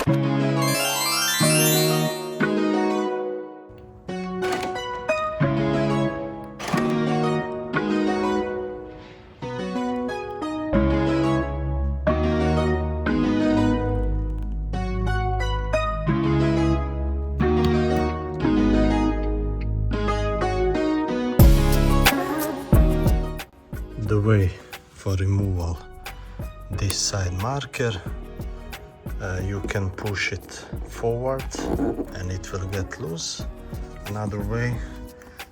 The way for removal this side marker, you can push it forward and it will get loose. Another way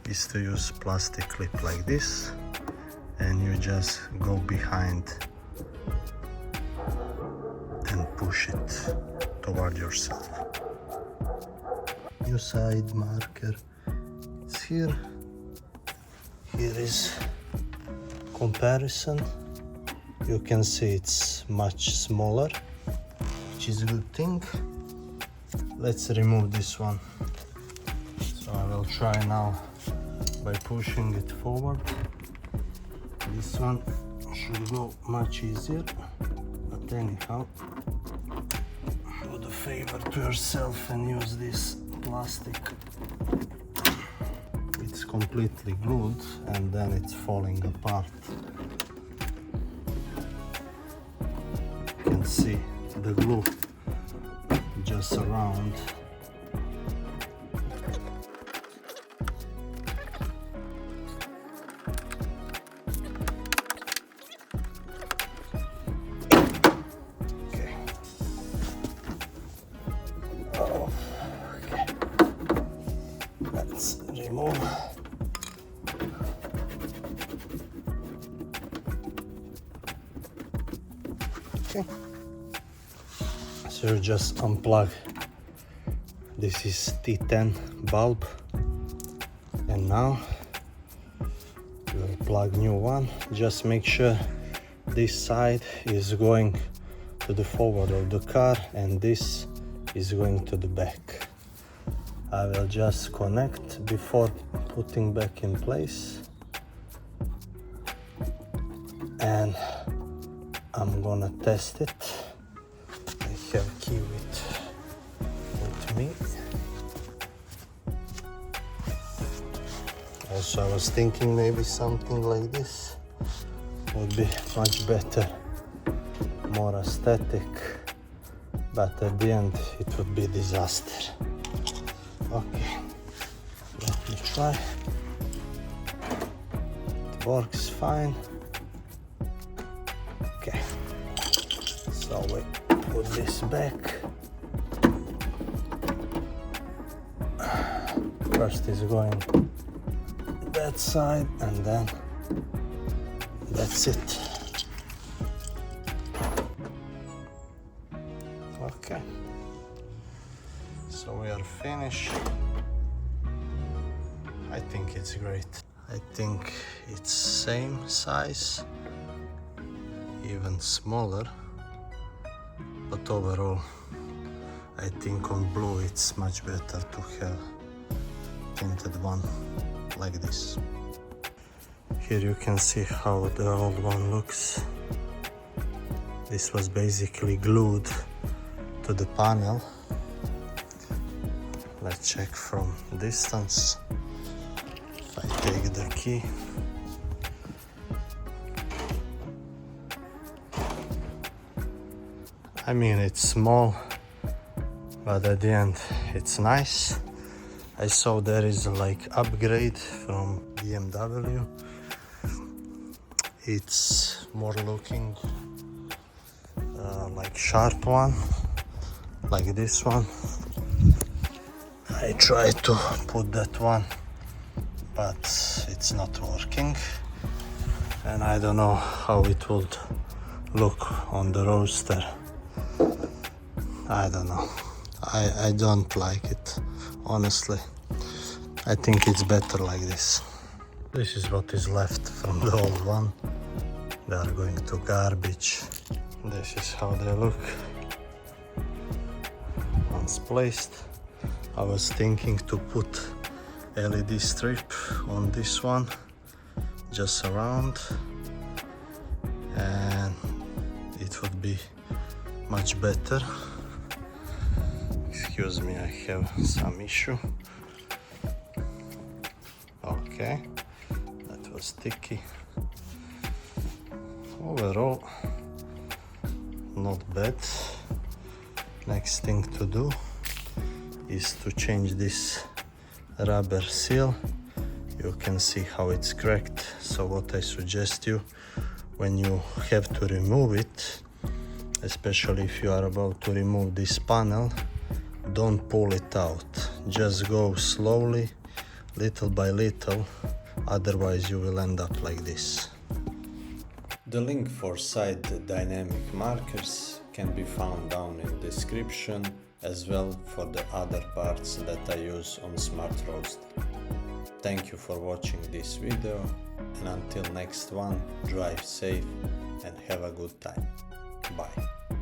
is to use plastic clip like this, and you just go behind and push it toward yourself. New side marker, it's here. Here is comparison. You can see it's much smaller, which is a good thing. Let's remove this one. So I will try now by pushing it forward. This one should go much easier, but anyhow, do the favor to yourself and use this plastic. It's completely glued and then it's falling apart. You can see the glue just around. Okay. Oh, okay. Let's remove. Okay. So you just unplug. This is T10 bulb, and now we'll plug new one. Just make sure this side is going to the forward of the car and this is going to the back. I will just connect before putting back in place, and I'm gonna test it. I have key with me. Also, I was thinking maybe something like this would be much better, more aesthetic, but at the end it would be disaster. Okay, let me try. It works fine. Okay, so we put this back. First is going that side and then that's it. Okay, so we are finished. I think it's great. I think it's same size, even smaller, but overall I think on blue it's much better to have tinted one like this. Here you can see how the old one looks. This was basically glued to the panel. Let's check from distance. If I take the key, I mean it's small, but at the end it's nice. I saw there is like upgrade from BMW. It's more looking like sharp one, like this one. I tried to put that one, but it's not working, and I don't know how it would look on the Roadster. I don't know. I don't like it, honestly. I think it's better like this. This is what is left from the old one. They are going to garbage. This is how they look once placed. I was thinking to put LED strip on this one, just around, and it would be much better. excuse me, I have some issue. Okay, that was sticky. Overall, not bad. Next thing to do is to change this rubber seal. You can see how it's cracked. So what I suggest you, when you have to remove it, especially if you are about to remove this panel, don't pull it out. Just go slowly, little by little, otherwise you will end up like this. The link for side dynamic markers can be found down in the description, as well for the other parts that I use on Smart Roadster. Thank you for watching this video, and until next one, drive safe and have a good time. Bye.